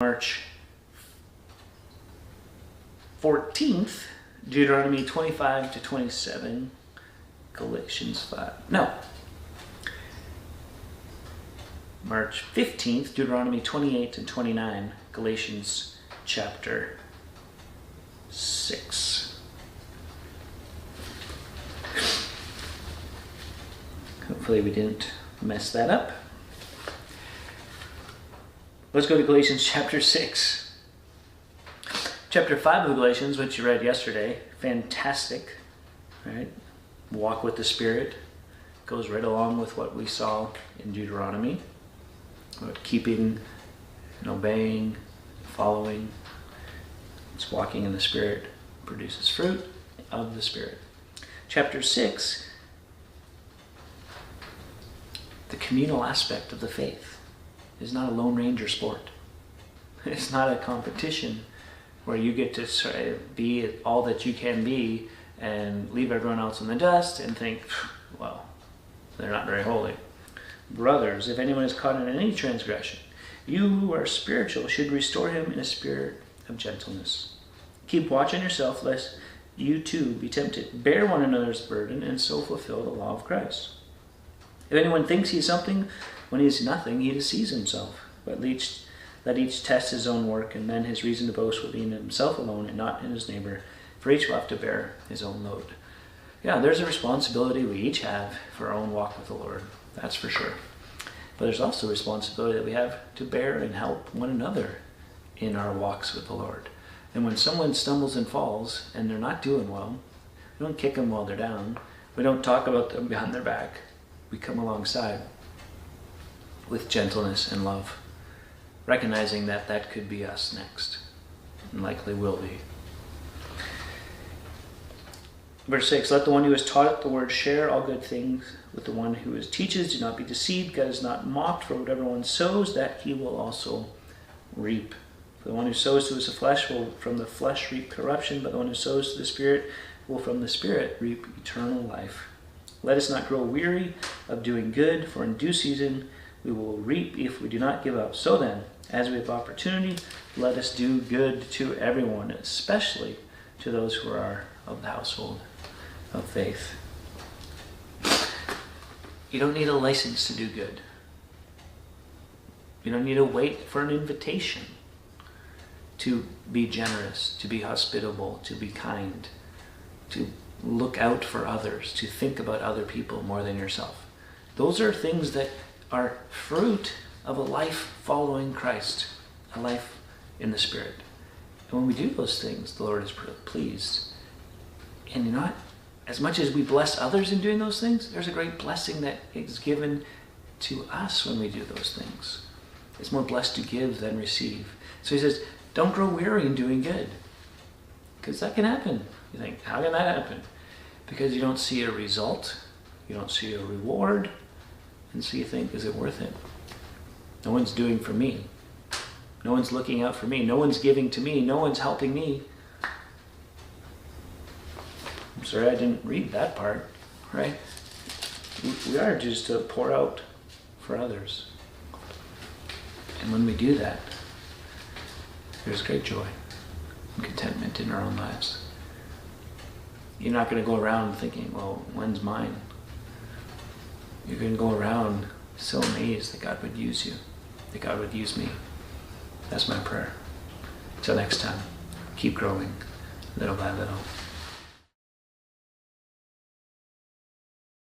March 14th, Deuteronomy 25 to 27, Galatians 5. No. March 15th, Deuteronomy 28 and 29, Galatians chapter 6. Hopefully we didn't mess that up. Let's go to Galatians chapter 6. Chapter 5 of Galatians, which you read yesterday, fantastic, right? Walk with the Spirit. Goes right along with what we saw in Deuteronomy. About keeping and obeying, following. It's walking in the Spirit produces fruit of the Spirit. Chapter 6, the communal aspect of the faith is not a Lone Ranger sport. It's not a competition where you get to be all that you can be and leave everyone else in the dust and think, well, they're not very holy. Brothers, if anyone is caught in any transgression, you who are spiritual should restore him in a spirit of gentleness. Keep watch on yourself, lest you too be tempted. Bear one another's burden, and so fulfill the law of Christ. If anyone thinks he is something when he is nothing, he deceives himself. But let each test his own work, and then his reason to boast will be in himself alone and not in his neighbor, for each will have to bear his own load. Yeah, there's a responsibility we each have for our own walk with the Lord. That's for sure. But there's also a responsibility that we have to bear and help one another in our walks with the Lord. And when someone stumbles and falls and they're not doing well, we don't kick them while they're down. We don't talk about them behind their back. We come alongside with gentleness and love, recognizing that that could be us next, and likely will be. Verse 6, let the one who is taught the word share all good things with the one who teaches. Do not be deceived. God is not mocked, for whatever one sows, that he will also reap. For the one who sows to his flesh will from the flesh reap corruption, but the one who sows to the Spirit will from the Spirit reap eternal life. Let us not grow weary of doing good, for in due season we will reap if we do not give up. So then, as we have opportunity, let us do good to everyone, especially to those who are of the household of faith. You don't need a license to do good. You don't need to wait for an invitation to be generous, to be hospitable, to be kind, to look out for others, to think about other people more than yourself. Those are things that are fruit of a life following Christ, a life in the Spirit. And when we do those things, the Lord is pleased. And you know what? As much as we bless others in doing those things, there's a great blessing that is given to us when we do those things. It's more blessed to give than receive. So he says, don't grow weary in doing good. Because that can happen. You think, how can that happen? Because you don't see a result, you don't see a reward, and so you think, is it worth it? No one's doing for me. No one's looking out for me. No one's giving to me. No one's helping me. I'm sorry I didn't read that part, right? We are just to pour out for others. And when we do that, there's great joy and contentment in our own lives. You're not going to go around thinking, well, when's mine? You're going to go around so amazed that God would use you, that God would use me. That's my prayer. Till next time, keep growing little by little.